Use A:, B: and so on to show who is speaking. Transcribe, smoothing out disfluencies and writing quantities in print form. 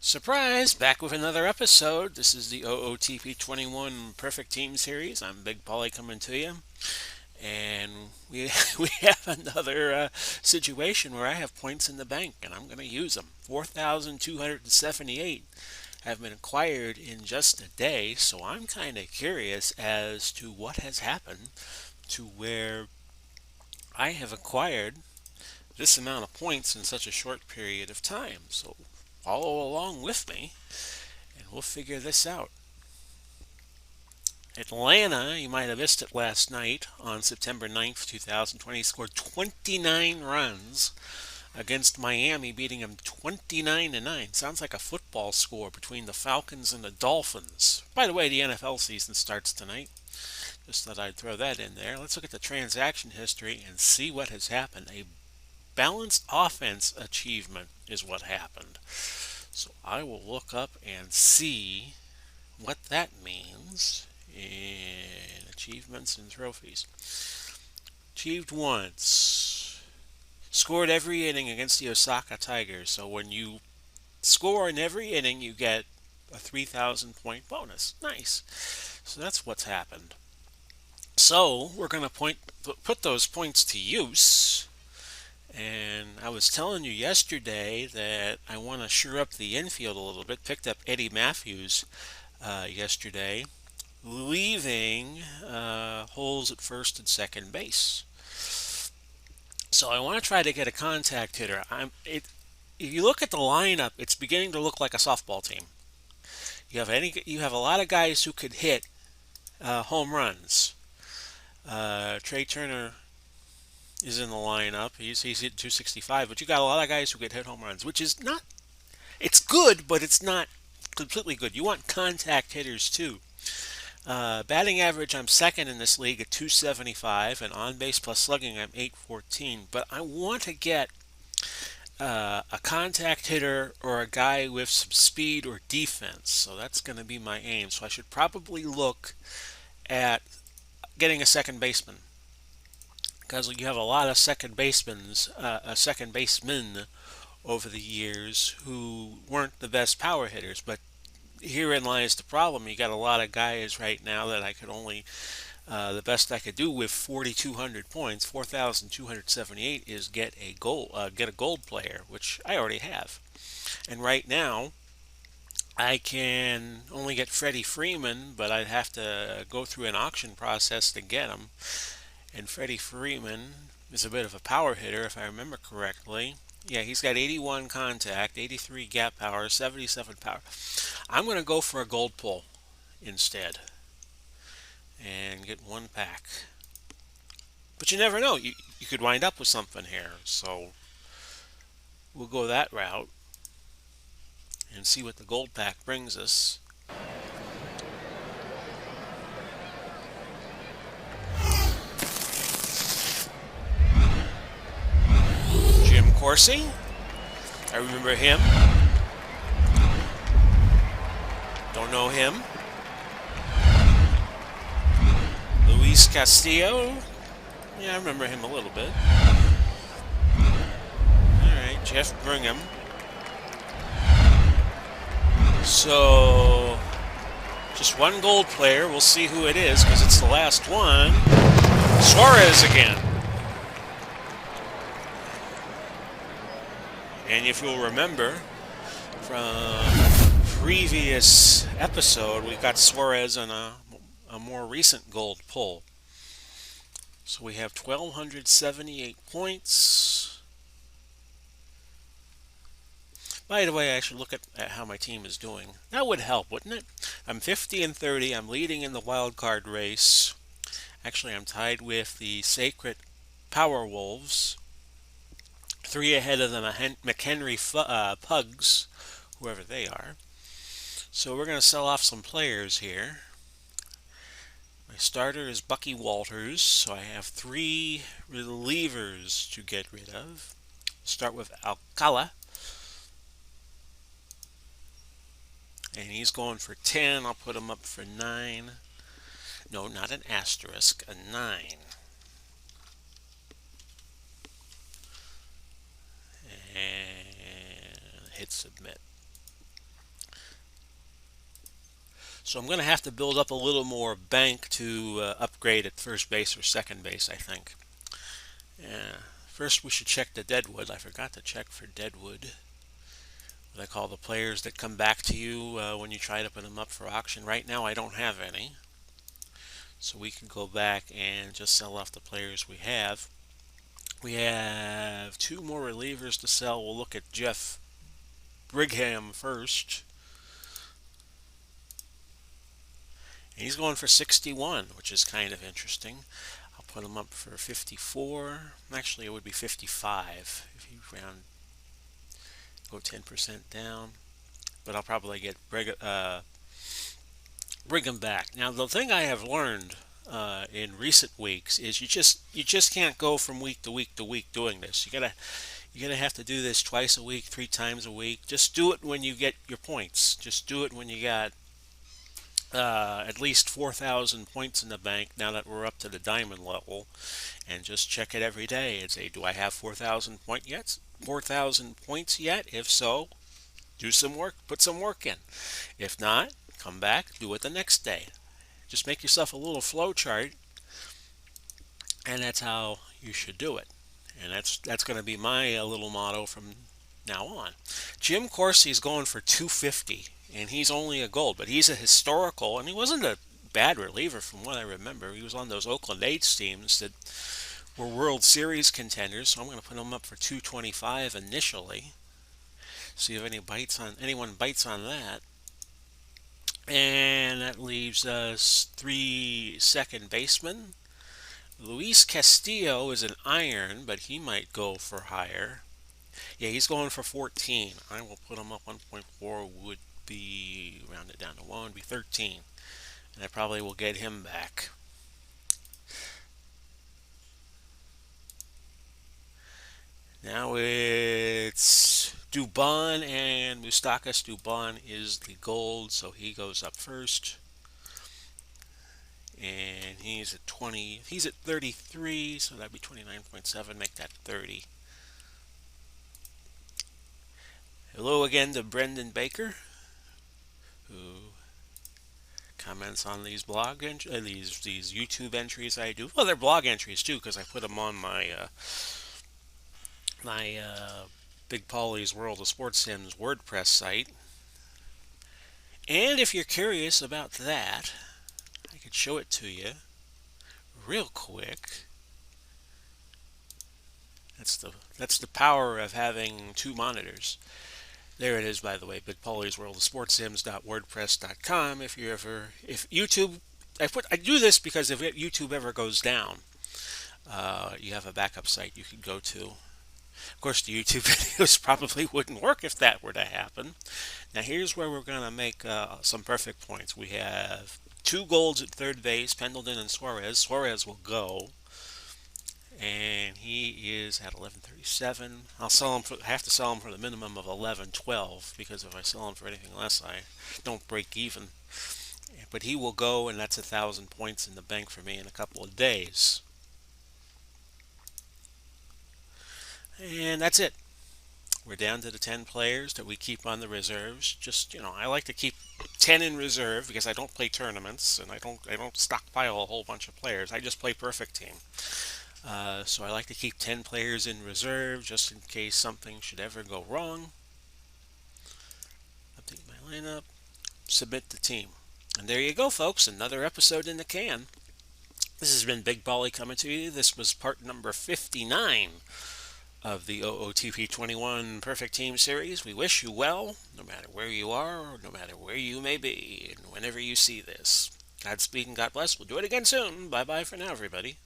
A: Surprise! Back with another episode. This is the OOTP 21 Perfect Team Series. I'm Big Polly coming to you. And we, we have another situation where I have points in the bank and I'm going to use them. 4,278 have been acquired in just a day, so I'm kind of curious as to what has happened to where I have acquired this amount of points in such a short period of time. So follow along with me and we'll figure this out. Atlanta, you might have missed it last night on September 9th, 2020, scored 29 runs against Miami, beating them 29 to 9. Sounds like a football score between the Falcons and the Dolphins. By the way, the NFL season starts tonight. Just thought I'd throw that in there. Let's look at the transaction history and see what has happened. A balanced offense achievement is what happened. So I will look up and see what that means in achievements and trophies. Achieved once. Scored every inning against the Osaka Tigers. So when you score in every inning, you get a 3,000 point bonus. Nice. So that's what's happened. So we're going to put those points to use. And I was telling you yesterday that I want to shore up the infield a little bit. Picked up Eddie Matthews yesterday, leaving holes at first and second base. So I want to try to get a contact hitter. If you look at the lineup, it's beginning to look like a softball team. You have a lot of guys who could hit home runs. Trey Turner is in the lineup. He's at 265, but you got a lot of guys who could hit home runs, which is not. It's good, but it's not completely good. You want contact hitters too. Batting average, I'm second in this league at 275, and on base plus slugging, I'm 814. But I want to get a contact hitter or a guy with some speed or defense. So that's going to be my aim. So I should probably look at getting a second baseman, because you have a lot of second basemen over the years who weren't the best power hitters. But herein lies the problem. You got a lot of guys right now that I could only the best I could do with 4,200 points, 4,278, is get a gold player, which I already have. And right now, I can only get Freddie Freeman, but I'd have to go through an auction process to get him. And Freddie Freeman is a bit of a power hitter, if I remember correctly. Yeah, he's got 81 contact, 83 gap power, 77 power. I'm going to go for a gold pull instead and get one pack. But you never know. You could wind up with something here. So we'll go that route and see what the gold pack brings us. Jim Corsi. I remember him. Don't know him. Luis Castillo. Yeah, I remember him a little bit. Alright, Jeff Brigham. So, just one gold player. We'll see who it is, because it's the last one. Suarez again. And if you'll remember from previous episode, we got Suarez on a more recent gold pull. So we have 1,278 points. By the way, I should look at how my team is doing. That would help, wouldn't it? I'm 50 and 30. I'm leading in the wild card race. Actually, I'm tied with the Sacred Power Wolves. 3 ahead of the McHenry Pugs, whoever they are. So we're going to sell off some players here. My starter is Bucky Walters, so I have 3 relievers to get rid of. Start with Alcala. And he's going for 10. I'll put him up for 9. No, not an asterisk, a 9. And hit submit. So I'm going to have to build up a little more bank to upgrade at first base or second base, I think. Yeah. First, we should check the Deadwood. I forgot to check for Deadwood. What I call the players that come back to you when you try to put them up for auction. Right now, I don't have any. So we can go back and just sell off the players we have. We have two more relievers to sell. We'll look at Jeff Brigham first. And he's going for 61, which is kind of interesting. I'll put him up for 54. Actually, it would be 55 if you go 10% down. But I'll probably get Brigham back. Now, the thing I have learned in recent weeks is you just can't go from week to week to week doing this. You're gonna have to do this twice a week, 3 times a week. Just do it when you get your points. Just do it when you got at least 4,000 points in the bank. Now that we're up to the diamond level, and just check it every day and say, do I have 4,000 points yet? 4,000 points yet? If so, do some work. Put some work in. If not, come back, do it the next day. Just make yourself a little flow chart, and that's how you should do it. And that's going to be my little motto from now on. Jim Corsi's going for 250, and he's only a gold, but he's a historical, and he wasn't a bad reliever from what I remember. He was on those Oakland A's teams that were World Series contenders, so I'm going to put him up for 225 initially. See if anyone bites on that. And that leaves us 3 second basemen. Luis Castillo is an iron, but he might go for higher. Yeah, he's going for 14. I will put him up 1.4 would be, rounded down to 1, would be 13. And I probably will get him back. Now it's Dubon and Mustakas. Dubon is the gold, so he goes up first. And he's at 20. He's at 33, so that'd be 29.7. Make that 30. Hello again to Brendan Baker, who comments on these these YouTube entries I do. Well, they're blog entries too, because I put them on my Big Polly's World of Sports Sims WordPress site. And if you're curious about that, I could show it to you real quick. That's the power of having 2 monitors. There it is, by the way, Big Polly's World of Sports Sims.wordpress.com. If YouTube, I do this because if YouTube ever goes down, you have a backup site you can go to. Of course, the YouTube videos probably wouldn't work if that were to happen. Now, here's where we're going to make some perfect points. We have 2 golds at third base, Pendleton and Suarez. Suarez will go, and he is at 11.37. I have to sell him for the minimum of 11.12 because if I sell him for anything less, I don't break even. But he will go, and that's 1,000 points in the bank for me in a couple of days. And that's it. We're down to the 10 players that we keep on the reserves. Just, I like to keep 10 in reserve because I don't play tournaments and I don't stockpile a whole bunch of players. I just play perfect team. So I like to keep 10 players in reserve just in case something should ever go wrong. Update my lineup. Submit the team. And there you go, folks. Another episode in the can. This has been Big Bolly coming to you. This was part number 59 of the OOTP 21 Perfect Team Series. We wish you well, no matter where you are, or no matter where you may be, and whenever you see this. Godspeed and God bless. We'll do it again soon. Bye-bye for now, everybody.